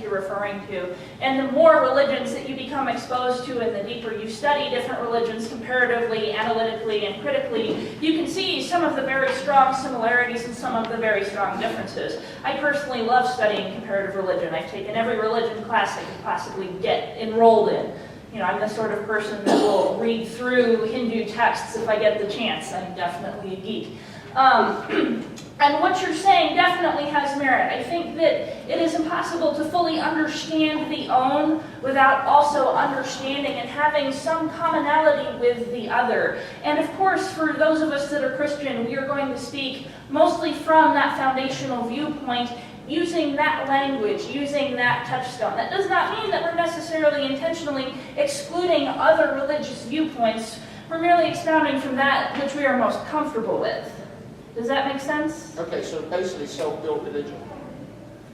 you're referring to. And the more religions that you become exposed to and the deeper you study different religions comparatively, analytically, and critically, you can see some of the very strong similarities and some of the very strong differences. I personally love studying comparative religion. I've taken every religion class I could possibly get enrolled in. You know, I'm the sort of person that will read through Hindu texts if I get the chance. I'm definitely a geek. And what you're saying definitely has merit. I think that it is impossible to fully understand the own without also understanding and having some commonality with the other. And of course, for those of us that are Christian, we are going to speak mostly from that foundational viewpoint, using that language, using that touchstone. That does not mean that we're necessarily intentionally excluding other religious viewpoints. We're merely expounding from that which we are most comfortable with. Does that make sense? Okay, so basically self-built religion.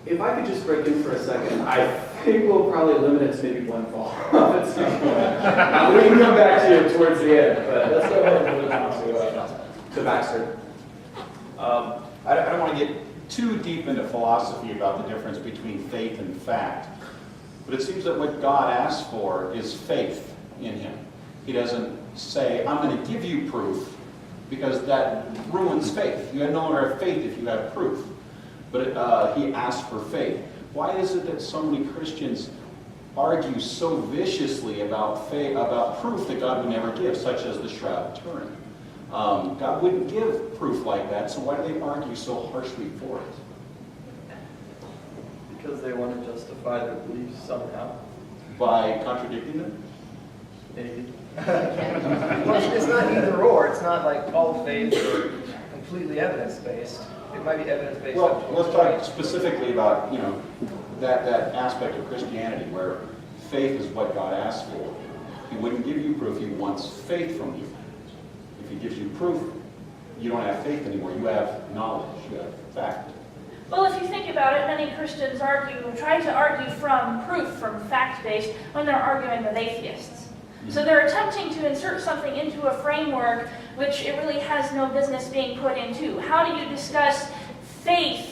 If I could just break in for a second, I think we'll probably limit it to maybe one fall at some point. We can come back to you towards the end, but let's go ahead and move on to Baxter. I don't want to get too deep into philosophy about the difference between faith and fact, but it seems that what God asks for is faith in him. He doesn't say, I'm going to give you proof, because that ruins faith. You no longer have faith if you have proof. But he asks for faith. Why is it that so many Christians argue so viciously about faith, about proof that God would never give, such as the Shroud of Turin? God wouldn't give proof like that, so why do they argue so harshly for it? Because they want to justify their beliefs somehow. By contradicting them? Maybe. Well, it's not either or. It's not like all faith or completely evidence-based. It might be evidence-based. Well, let's talk specifically about, that aspect of Christianity where faith is what God asks for. He wouldn't give you proof. He wants faith from you. If he gives you proof, you don't have faith anymore. You have knowledge. You have fact. Well, if you think about it, many Christians try to argue from proof, from fact-based, when they're arguing with atheists. So they're attempting to insert something into a framework which it really has no business being put into. How do you discuss faith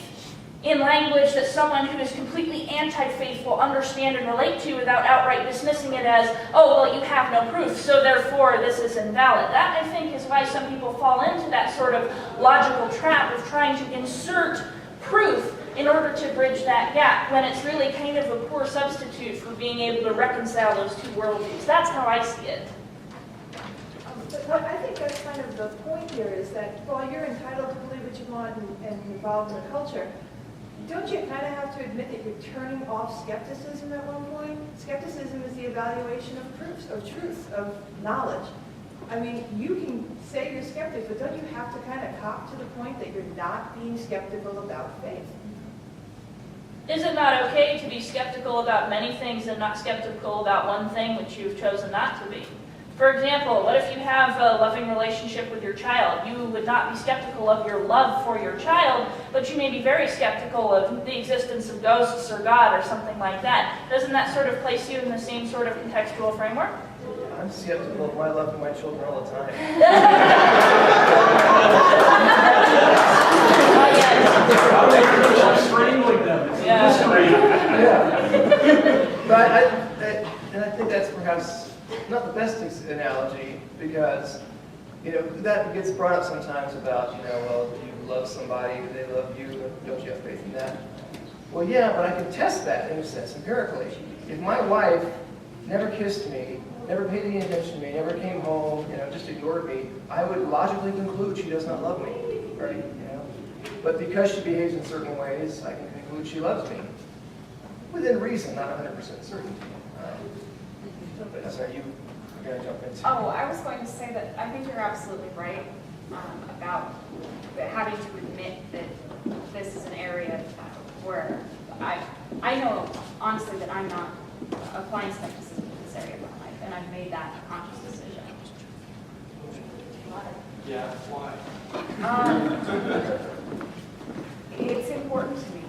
in language that someone who is completely anti-faith will understand and relate to without outright dismissing it as, oh, well, you have no proof, so therefore this is invalid? That, I think, is why some people fall into that sort of logical trap of trying to insert proof in order to bridge that gap, when it's really kind of a poor substitute for being able to reconcile those two worldviews. That's how I see it. But I think that's kind of the point here, is that while you're entitled to believe what you want and involved in the culture, don't you kind of have to admit that you're turning off skepticism at one point? Skepticism is the evaluation of proofs, of truth, of knowledge. I mean, you can say you're skeptic, but don't you have to kind of cop to the point that you're not being skeptical about faith? Is it not okay to be skeptical about many things and not skeptical about one thing which you've chosen not to be? For example, what if you have a loving relationship with your child? You would not be skeptical of your love for your child, but you may be very skeptical of the existence of ghosts or God or something like that. Doesn't that sort of place you in the same sort of contextual framework? I'm skeptical of my love for my children all the time. Strangling them. But I think that's perhaps not the best analogy, because that gets brought up sometimes about well, do you love somebody? Do they love you? Don't you have faith in that? Well, yeah, but I can test that in a sense empirically. If my wife never kissed me, never paid any attention to me, never came home, just ignored me, I would logically conclude she does not love me, right? But because she behaves in certain ways, I can conclude she loves me. Within reason, not 100% certainty. But sorry, you were going to jump into. Oh, I was going to say that I think you're absolutely right about having to admit that this is an area where I know honestly that I'm not applying skepticism to this area of my life, and I've made that a conscious decision. Yeah, why? It's important to me.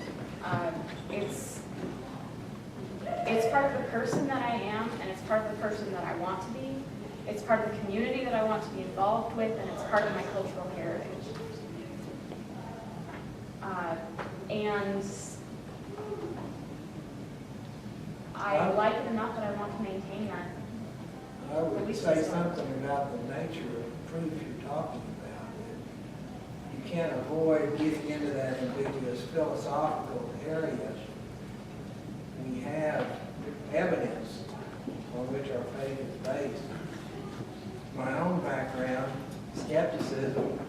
It's part of the person that I am, and it's part of the person that I want to be. It's part of the community that I want to be involved with, and it's part of my cultural heritage. And I like it enough that I want to maintain that. I would say something about the nature of proof you're talking about. You can't avoid getting into that ambiguous philosophical area. We have evidence on which our faith is based. My own background, skepticism,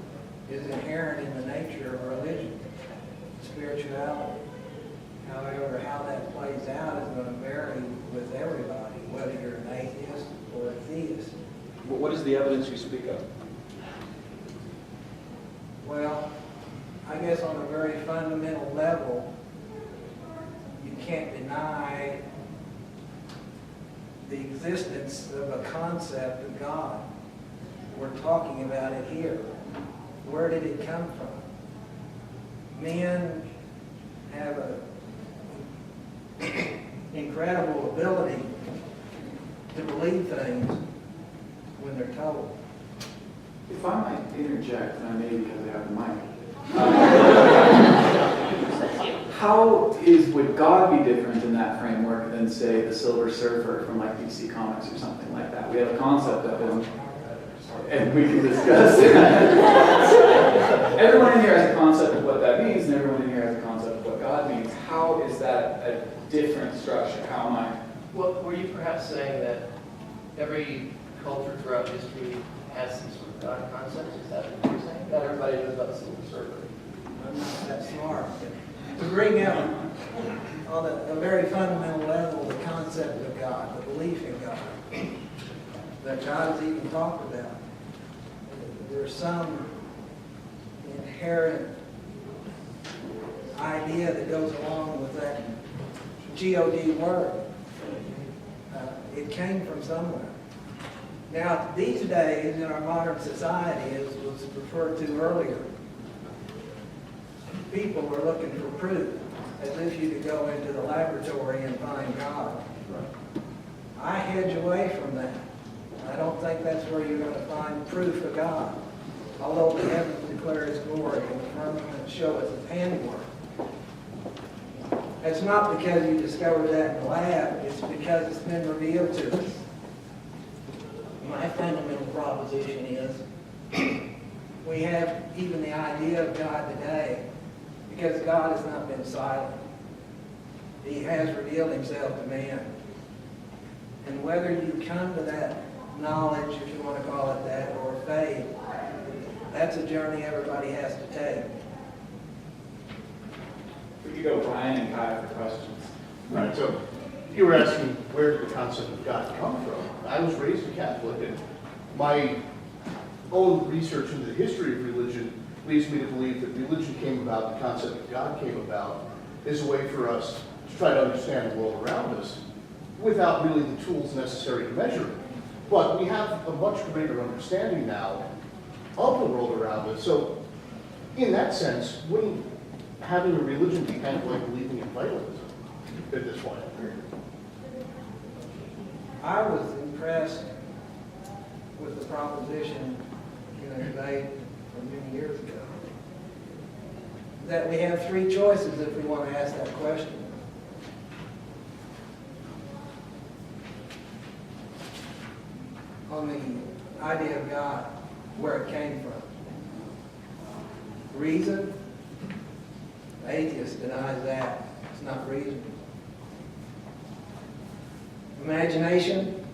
is inherent in the nature of religion, spirituality. However, how that plays out is going to vary with everybody, whether you're an atheist or a theist. What is the evidence you speak of? Well, I guess on a very fundamental level, you can't deny the existence of a concept of God. We're talking about it here. Where did it come from? Men have an incredible ability to believe things when they're told. If I might interject, and I may because I have the mic. Would God be different in that framework than, say, the Silver Surfer from like DC Comics or something like that? We have a concept of him, and we can discuss that. Everyone in here has a concept of what that means, and everyone in here has a concept of what God means. How is that a different structure? How am I? Well, were you perhaps saying that every culture throughout history has some sort of God concept? Is that what you're saying? Not everybody knows about the Silver Surfer. I'm not that smart. To bring out on a very fundamental level the concept of God, the belief in God, that God is even talked about. There's some inherent idea that goes along with that God word. It came from somewhere. Now, these days in our modern society, as was referred to earlier, people are looking for proof, as if you could go into the laboratory and find God. I hedge away from that. I don't think that's where you're going to find proof of God. Although the heavens declare His glory and the firmament show His handiwork. It's not because you discovered that in the lab, it's because it's been revealed to us. My fundamental proposition is we have even the idea of God today because God has not been silent. He has revealed Himself to man. And whether you come to that knowledge, if you want to call it that, or faith, that's a journey everybody has to take. We could go Brian and Kai for questions. Right, so you were asking where did the concept of God come from? I was raised a Catholic, and my own research into the history of religion leads me to believe that religion came about, the concept of God came about, is a way for us to try to understand the world around us without really the tools necessary to measure it. But we have a much greater understanding now of the world around us. So in that sense, wouldn't having a religion be kind of like believing in vitalism at this point? I was impressed with the proposition in a debate from many years ago that we have three choices if we want to ask that question. On the idea of God, where it came from. Reason, the atheist denies that. It's not reason. Imagination,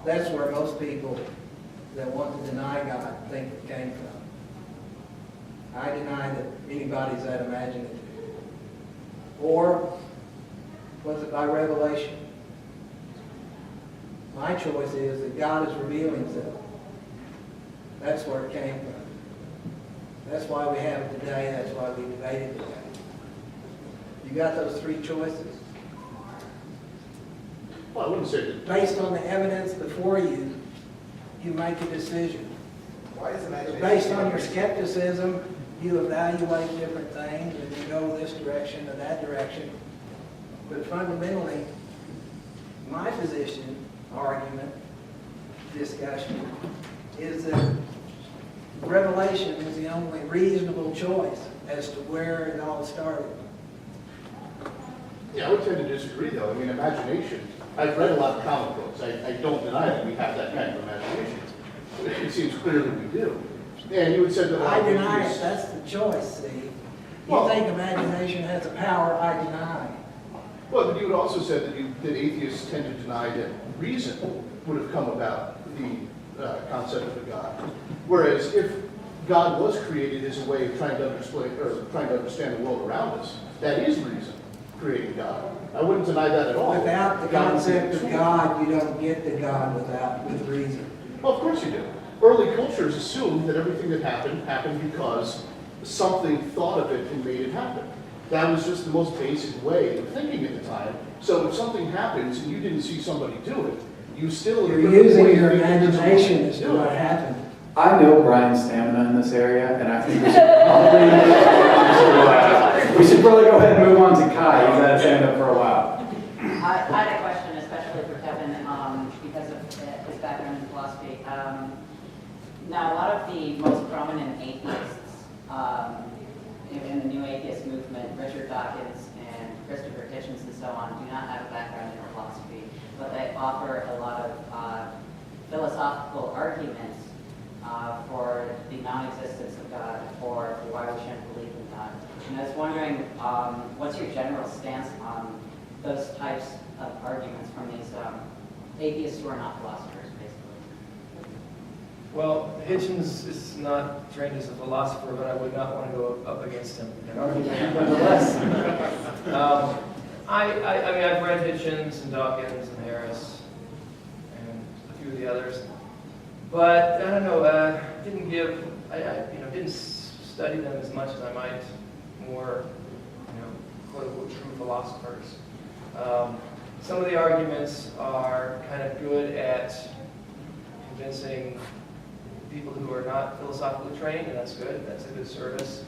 that's where most people that want to deny God think it came from. I deny that anybody's that imaginative. Or was it by revelation? My choice is that God is revealing Himself. That's where it came from. That's why we have it today. That's why we debate it today. You got those three choices. Well, I wouldn't say that. Based on the evidence before you, you make a decision. Why is imagination? Based on your skepticism, you evaluate different things and you go this direction or that direction. But fundamentally, my position, argument, discussion, is that revelation is the only reasonable choice as to where it all started. Yeah, I would tend to disagree, though. I mean, imagination, I've read a lot of comic books. I don't deny that we have that kind of imagination. It seems clear that we do. And you would say that... I deny it, that's the choice, see. You think imagination has a power, I deny. Well, but you would also say that atheists tend to deny that reason would have come about the concept of a God. Whereas if God was created as a way of trying to understand the world around us, that is reason, creating God. I wouldn't deny that at all. Without the concept of God, you don't get to God with reason. Well, of course you do. Early cultures assumed that everything that happened because something thought of it and made it happen. That was just the most basic way of thinking at the time. So if something happens and you didn't see somebody do it, you still... You're using your imagination as to what happened. I know Brian's stamina in this area, and I think we should probably go ahead and move on to Kai. He's had his hand up for a while. I had a question, especially for Kevin, because of his background in philosophy. Now, a lot of the most prominent atheists in the New Atheist movement, Richard Dawkins and Christopher Hitchens and so on, do not have a background in philosophy, but they offer a lot of philosophical arguments for the non-existence of God, or why we shouldn't believe in God. And I was wondering, what's your general stance on those types of arguments from these atheists who are not philosophers, basically? Well, Hitchens is not trained as a philosopher, but I would not want to go up against him in an argument, nonetheless. I mean, I've read Hitchens and Dawkins and Harris and a few of the others, but I don't know. Didn't study them as much as I might more, quote unquote, true philosophers. Some of the arguments are kind of good at convincing people who are not philosophically trained, and that's good. That's a good service.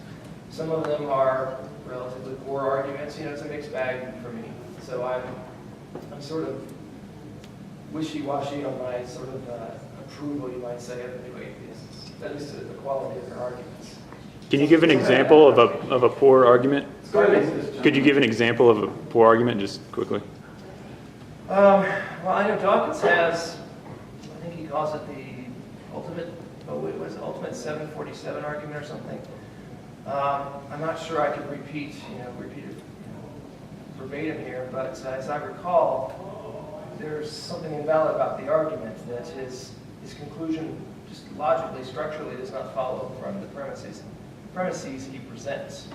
Some of them are relatively poor arguments. It's a mixed bag for me. So I'm sort of wishy-washy on my sort of approval, you might say, of the new atheists, at least the quality of their arguments. Can you give an example of a poor argument? Could you give an example of a poor argument, just quickly? Well, I know Dawkins has, I think he calls it the ultimate 747 argument or something. I'm not sure I could repeat it verbatim here, but as I recall, there's something invalid about the argument, that his conclusion just logically, structurally does not follow from the premises he presents.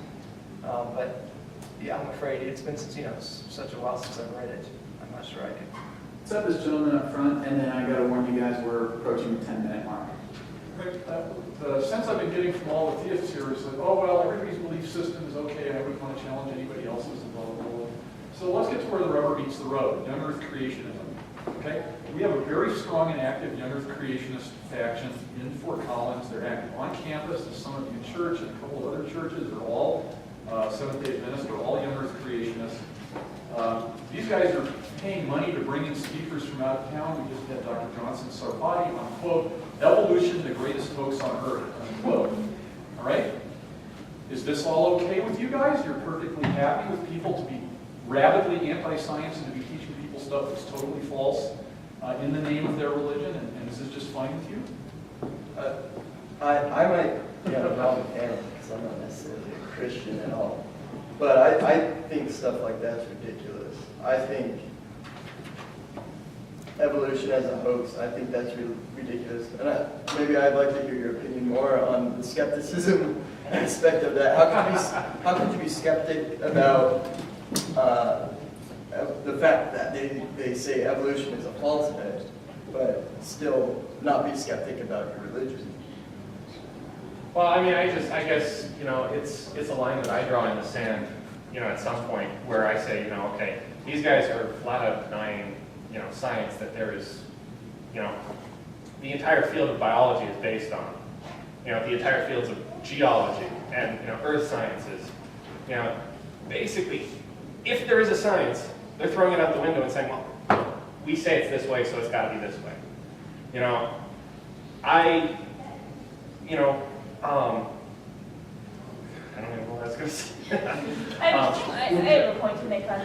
But yeah, I'm afraid it's been since such a while since I've read it. I'm not sure I could. Let's have this gentleman up front, and then I got to warn you guys we're approaching the 10-minute mark. The sense I've been getting from all the theists here is that, oh, well, everybody's belief system is okay, and I wouldn't want to challenge anybody else's and blah, blah, blah. So let's get to where the rubber meets the road, young earth creationism. Okay? We have a very strong and active young earth creationist faction in Fort Collins. They're active on campus, as some of you in church, and a couple of other churches. They're all Seventh-day Adventists, they're all young earth creationists. These guys are paying money to bring in speakers from out of town. We just had Dr. Johnson Sarfati on, quote, evolution, the greatest hoax on earth, unquote. All right? Is this all okay with you guys? You're perfectly happy with people to be rabidly anti-science and to be teaching people stuff that's totally false in the name of their religion? And is this just fine with you? I might have a problem with it because I'm not necessarily a Christian at all. But I think stuff like that's ridiculous. I think evolution as a hoax, I think that's really ridiculous. And maybe I'd like to hear your opinion more on the skepticism aspect of that. How could you be skeptic about the fact that they say evolution is a falsehood, but still not be skeptic about your religion? Well, I mean, I guess, it's a line that I draw in the sand, at some point where I say, okay, these guys are flat out denying, science that there is, the entire field of biology is based on, the entire fields of geology and, earth sciences. Basically, if there is a science, they're throwing it out the window and saying, well, we say it's this way, so it's got to be this way. I don't even know what I was going to say. I have a point to make on